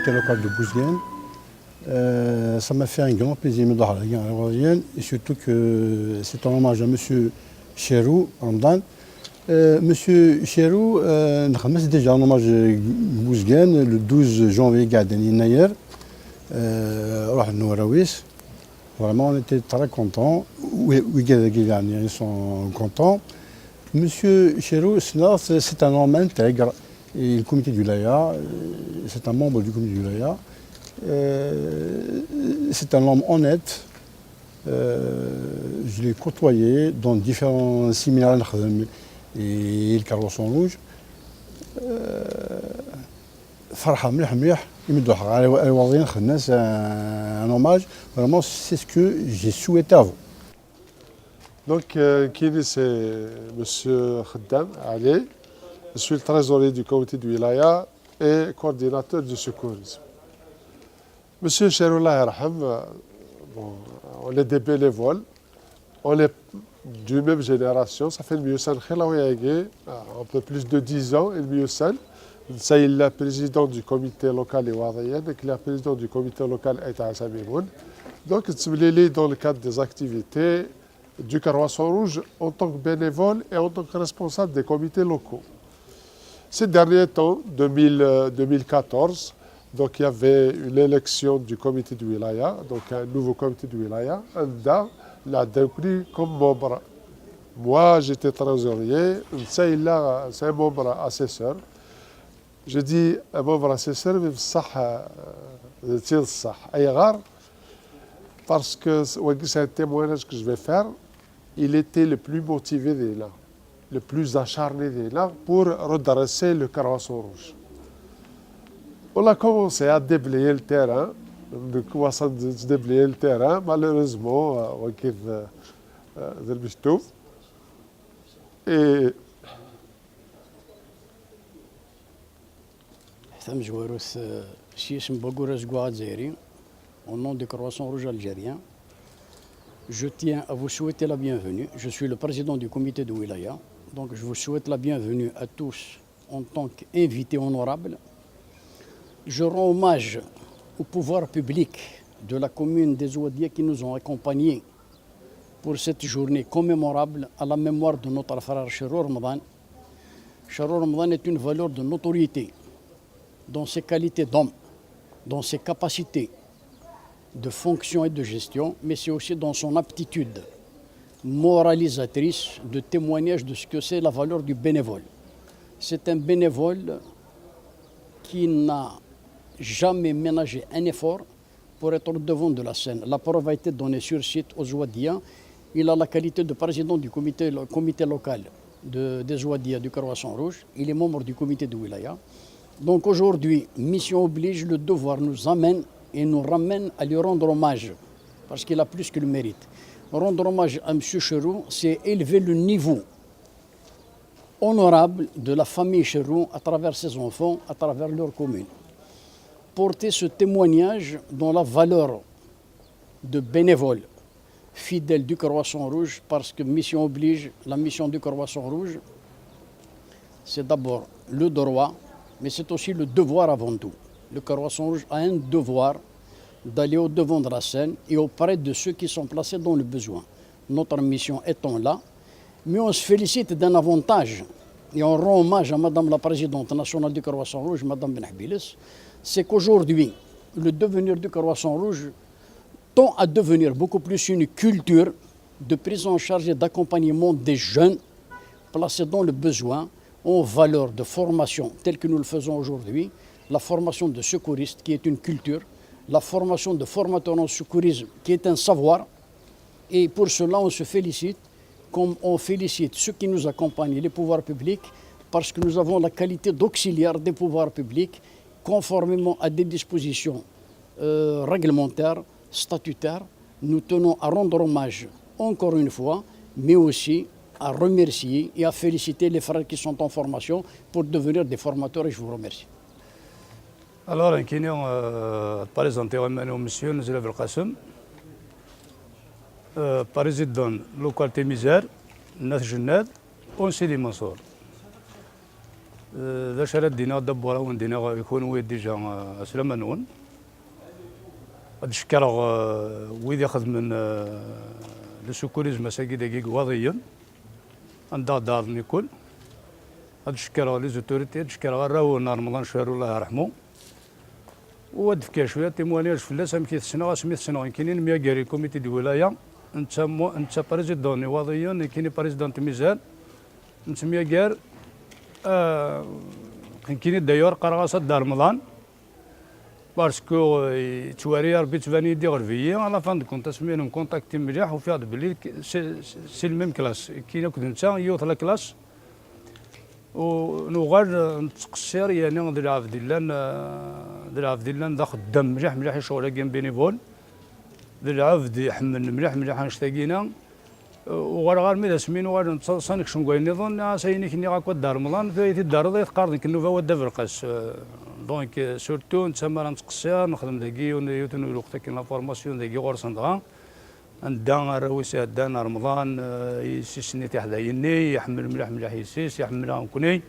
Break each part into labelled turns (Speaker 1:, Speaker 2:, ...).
Speaker 1: comité local de Bouzguene. Ça m'a fait un grand plaisir de me et surtout que c'est un hommage à M. Cherou Ramdan. Monsieur Cherou, nous déjà un hommage à Bouzguene le 12 janvier dernier. Vraiment, on était très contents. Ils sont contents. Monsieur Cherou, c'est un homme intègre. Et le comité du Laya, c'est un membre du comité du Laya. C'est un homme honnête. Je l'ai côtoyé dans différents séminaires et le Carrosson Rouge. Un hommage, vraiment c'est ce que j'ai souhaité à vous.
Speaker 2: Donc, Kini, c'est M. Khaddam Ali. Je suis le trésorier du comité du Wilaya et coordinateur du secourisme. Monsieur Cheroula Yarham, on est des bénévoles, on est d'une même génération, ça fait le Mioussal Khilaouyagué, un peu plus de 10 ans, le Mioussal. Ça, il est le président du comité local et Wadayen, et il est le président du comité local Aïta Samimoun. Donc, il dans le cadre des activités du Carrosson Rouge en tant que bénévole et en tant que responsable des comités locaux. Ces derniers temps, 2014, donc il y avait une élection du comité du Wilaya, donc un nouveau comité du Wilaya, l'a décrit comme membre. Moi, j'étais trésorier, c'est un membre assesseur. Je dis un membre assesseur, mais c'est parce que c'est un témoignage que je vais faire. Il était le plus motivé des là, le plus acharné des là pour redresser le Carrosson Rouge. On a commencé à déblayer le terrain. On a commencé à déblayer le terrain. Malheureusement, on a quitté le Bistouf. Et
Speaker 3: au nom du Carrosson Rouge algérien, je tiens à vous souhaiter la bienvenue. Je suis le président du comité de Wilaya, donc je vous souhaite la bienvenue à tous en tant qu'invités honorables. Je rends hommage au pouvoir public de la commune des Ouadia qui nous ont accompagnés pour cette journée commémorable à la mémoire de notre frère Cherou Ramadan. Cherou Ramadan est une valeur de notoriété dans ses qualités d'homme, dans ses capacités de fonction et de gestion, mais c'est aussi dans son aptitude moralisatrice de témoignage de ce que c'est la valeur du bénévole. C'est un bénévole qui n'a jamais ménagé un effort pour être au devant de la scène. La preuve a été donnée sur site aux Ouadiens. Il a la qualité de président du comité local des Ouadiens du Carrosson Rouge. Il est membre du comité de Wilaya. Donc aujourd'hui, mission oblige, le devoir nous amène et nous ramène à lui rendre hommage, parce qu'il a plus que le mérite. Rendre hommage à M. Cherou, c'est élever le niveau honorable de la famille Cherou à travers ses enfants, à travers leur commune. Porter ce témoignage dans la valeur de bénévole, fidèle du Carrosson Rouge, parce que mission oblige, la mission du Carrosson Rouge, c'est d'abord le droit, mais c'est aussi le devoir avant tout. Le Carrosson Rouge a un devoir d'aller au devant de la scène et auprès de ceux qui sont placés dans le besoin. Notre mission étant là, mais on se félicite d'un avantage et on rend hommage à Madame la Présidente nationale du Carrosson Rouge, Madame Benhbilis, c'est qu'aujourd'hui, le devenir du Carrosson Rouge tend à devenir beaucoup plus une culture de prise en charge et d'accompagnement des jeunes placés dans le besoin en valeur de formation telle que nous le faisons aujourd'hui, la formation de secouriste qui est une culture, la formation de formateurs en secourisme qui est un savoir. Et pour cela, on se félicite, comme on félicite ceux qui nous accompagnent, les pouvoirs publics, parce que nous avons la qualité d'auxiliaire des pouvoirs publics, conformément à des dispositions réglementaires, statutaires. Nous tenons à rendre hommage, encore une fois, mais aussi à remercier et à féliciter les frères qui sont en formation pour devenir des formateurs, et je vous remercie.
Speaker 4: Alors, nous présenté monsieur Nazir Belkacem, président de la localité Misère, Nas Jennad, on s'est dit Mansour. ذا شرد دينا دبورا وندينا يكون ويد ديجا سلمانون هاد الشكر ويد ياخذ من السكوريزم مساكي دقيق وضيا عندها دار نيكول هاد الشكر لي زوتوريتي هاد الشكر راهو نهار رمضان شهر الله يرحمه واد فكا شويه تيموانياج فلاس ام كيتسنى سميت سنه كاينين مياكاري كوميتي دي ولايه انت بريزيدون وضيا كاينين بريزيدون ميزان انت مياكار كاينين دايور قرغاصه دار رمضان باسكو تواري ربي تباني يدي غرفيه على فان دو كونت سمينهم كونتاكتي مليح وفي هذا بلي سي الميم كلاس كاين كنت انت يوث لا كلاس ونغار نتقصير يعني ندير عبد الله ذا خدام مليح مليح شغل كاين بينيفول ذي العبد يحمل مليح مليح نشتاقينا وغار ميدا سمين وغار نتصانك شنقوين نظن سايني كني غاكو دار رمضان في الدار ضيت قارن كنوفا ودا فرقاس دونك سورتو نتسمى نتقصير نخدم داكي ونيوتن الوقت كاين لا فورماسيون داكي غور صندغا عندنا الرويسي عندنا رمضان يسيسني تاع حدايني يحمل مليح مليح يسيس يحمل كوني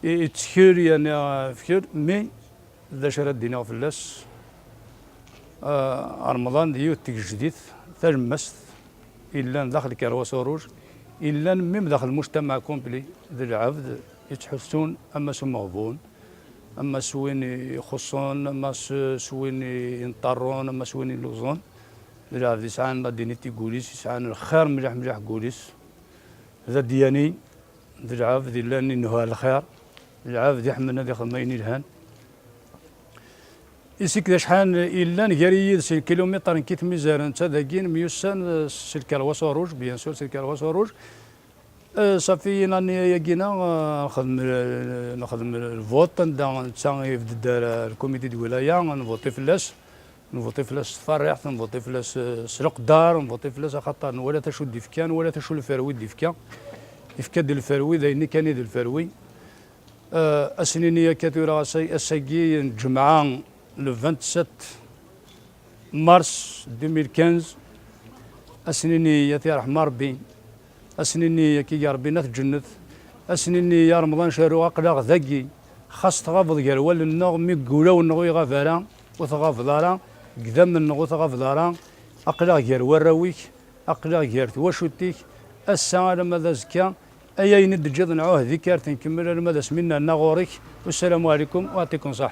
Speaker 4: يتسكر يعني فكر مي ذا شرد دينا في اللاس رمضان ديو تجديد تلمست الا داخل كروس روج الا ميم داخل المجتمع كومبلي ذي العبد يتحسون اما سو مغبون اما سوين يخصون اما سوين ينطرون اما سوين يلوزون ذي العبد يسعان لا دينيتي قوليس يسعان الخير مليح مليح قوليس ذا دياني ذي العبد ذي لاني نهى الخير ذي العبد يحملنا ذي خميني الهان يسيك ذا شحال الا نكاري سي كيلومتر كيت ميزان انت داكين ميوسان سلك الوصوروج بيان سور سلك الوصوروج صافي راني ياكينا نخدم الفوت نتا يفد الكوميتي ديال الولايه نفوتي فلاس نفوتي فلاس فريح نفوتي فلاس سرق دار نفوتي فلاس خاطر ولا تشو ديفكان ولا تشو الفروي ديفكا ديفكا ديال الفروي دايني كان ديال الفروي اسنينيه كاتورا اساكي الجمعه le 27 mars 2015 أسنيني يا رحمة ربي أسنيني يا كي ربي نتجنت أسنيني يا رمضان شهر أقلق ذكي خاص تغافض قال النغ ميقولا والنغو يغافرا وتغافضارا قدام النغو تغافضارا أقلق غير وراويك أقلق غير تواشوتيك الساعة لما ذا زكا أيا يند جد نعوه ذكر تنكمل لما ذا سمينا النغوريك والسلام عليكم ويعطيكم صح.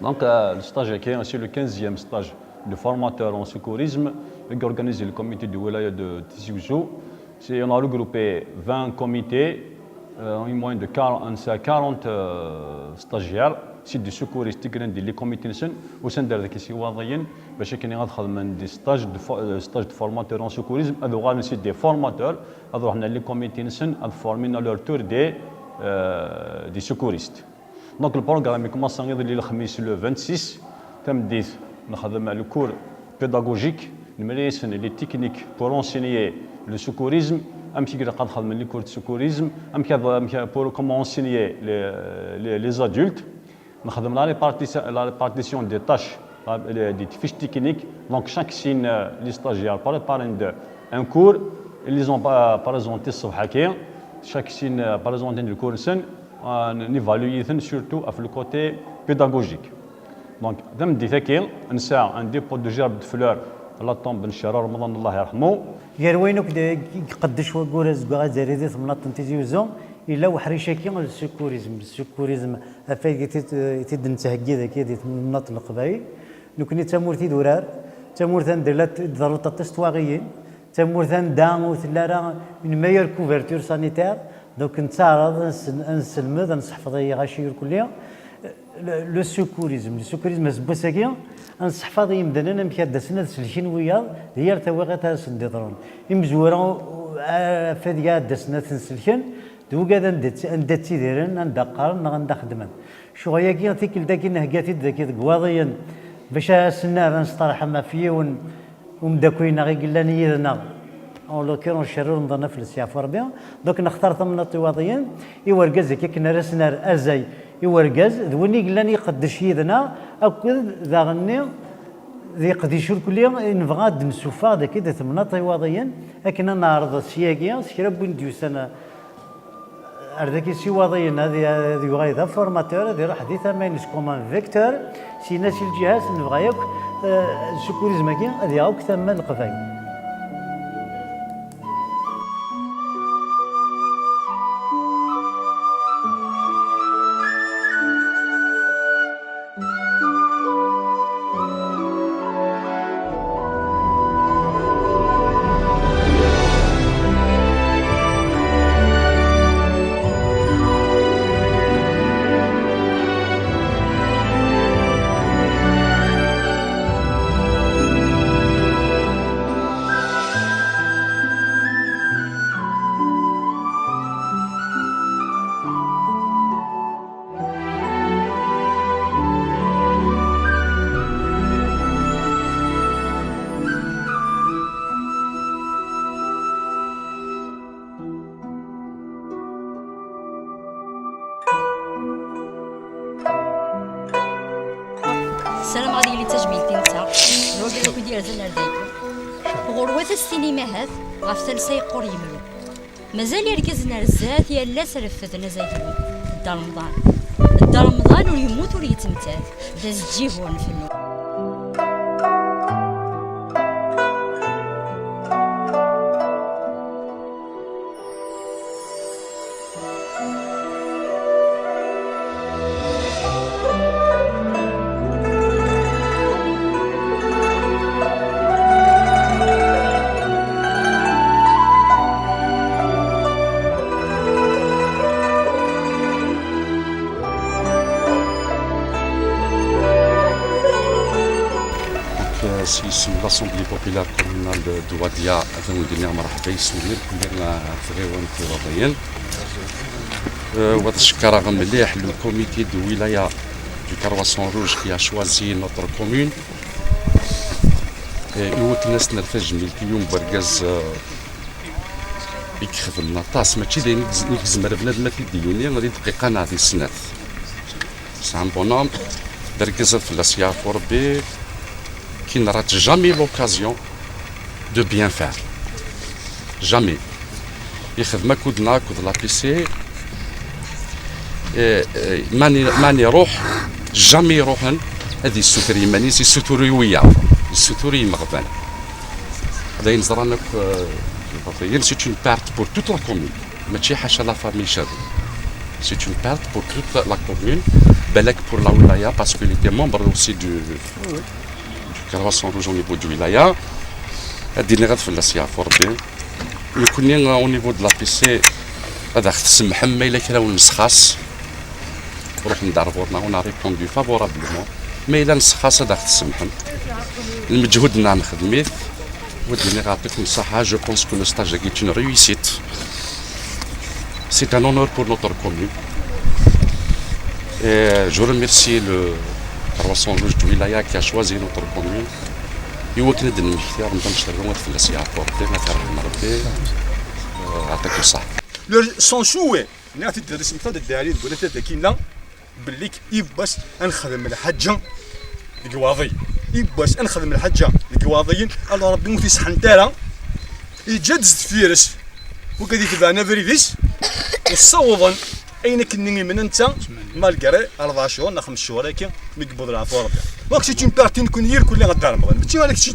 Speaker 5: Donc, le stage c'est le 15e stage de formateur en secourisme organisé le comité du Wilaya de Tizi Ouzou. On a regroupé 20 comités, en moyenne de 40 stagiaires, c'est des secouristes qui sont des comités au sein de la question parce qu'il y a des stages de formateurs en secourisme, c'est des formateurs, les comités à former à leur tour des secouristes. Donc le programme commence le 26 تمديت نخدم le cours pédagogique نمارس les techniques pour enseigner le secourisme أمشي كده قد خدم les cours de secourisme أمشي pour comment enseigner les adultes نخدم la répartition des tâches des fiches techniques donc chaque signe les stagiaires préparent un cours ils ont présenté الصبح كاين chaque signe présenté le cours on évalue surtout à le côté pédagogique. Donc, dans le détail, on a un dépôt de gerbe de fleurs à la tombe de Chara Ramadan Allah yarhamou.
Speaker 6: يروينك قدش وقورز قاعد زريدة مناطق تيجي وزون إلا وحريشة كي السكوريزم أفاي تدن تهجي ذاك يدي مناطق القبائل نكني تمورتي دورار تمورتان دلات ضرورة تستواغيين تمورتان دان وثلارا من ميور كوفرتور سانيتير دوك نتعرض نسلمد نصحفظ غاشي كليا لو سكوريزم زبوساكيا نصحفظ يمدنا مكادسنا سلكين ويا ديال تواغتا سنديضرون يمزورا فديا دسنا تنسلكن دوكا ندات تيديرن ندقر نخدمن شغيا كي تيكل داكي نهكاتي داكي قواضيا باش السنار نصطلح ما فيه ومداكوينا غير قلاني يدنا أو لو كانوا شرور نظن في السياف ربيع دوك نختار ثمن الطواضيين يورجز كي كنا رسنا أزاي يورجز ذوني قلاني قدش يدنا أكد ذا غني ذي قديشور كليا نبغى نسوفا ذاك ثمن الطواضيين لكن نعرض السياقية سكرب ونديو سنة أردك شي وضعين هذه غاية فورماتور هذه راح دي ثمانية كومان فيكتور شي ناس الجهاز نبغى ياك السكوريزم كي هذه ياك ثمن القفاي.
Speaker 7: السلام عليكم اللي تجميلتي نتا هو قال لك ديال زنار دايكو غروات السينما هذا غاف تلساي قور يملو مازال يركز نار الزات يا لا سرفدنا زايدون دار رمضان دار رمضان ويموت ويتمتال داز تجيبون في النور.
Speaker 8: اسم l'Assemblée populaire communale de Ouadia ندير مرحبا يسولي كلنا تغيوان تراضيين وتشكر مليح لو كوميتي دو ولاية du Carroisson Rouge qui a choisi notre commune يوكلنا سنة الفجر اليوم برقز يكخدم نطاس ماشي داين نكزمر بنادم تيديوني غادي دقيقة نعطي السنة سان بونوم برقز في الاسيا فوربي qui ne rate jamais l'occasion de bien faire. Jamais. يخدم كودنا كود لابيسي ماني يروح جامي يروحن هذه السوتري ماني سي سوتوري ويا السوتوري مغبان هذا ينزرانك سي اون بارت بور توت لا كومون ماشي حاشا لا فامي شادو سي اون بارت بور توت لا كومون بالك بور لا ولايا باسكو il était membre aussi du Carroisson Rouge au niveau du wilaya هادي غاد في الاسيا فوربي يكون او نيفو د لابيسي هذا تسمح ما الا كرا ونسخاص نروح ندار بورنا ونا ريبوندو فافورابلمون ما الا نسخاص هذا تسمح المجهود نعم خدميت وديني غاتيكم الصحه جو بونس كو لو ستاج est une réussite c'est un honneur pour notre commune et je remercie le Carroisson Rouge du wilaya qui a choisi notre commune يوكل ندن الاختيار نظام شغل في الاسياط وربي ما ترحم ربي يعطيك الصحه
Speaker 9: لو سون شوي نعطي الدرس مثلا الدليل ولا تذكينا باللي يباس نخدم الحجه القواضي يباس نخدم الحجه القواضيين الله ربي موتي صحن تاعها يجدز فيرس وكذا تبعنا فريديس وصوضا اين كني من انت مالكري 4 شهور 5 شهور هكا مقبوض العفو ربي ماكش تي بارتي نكون ير كل غدا رمضان ماشي مالك شي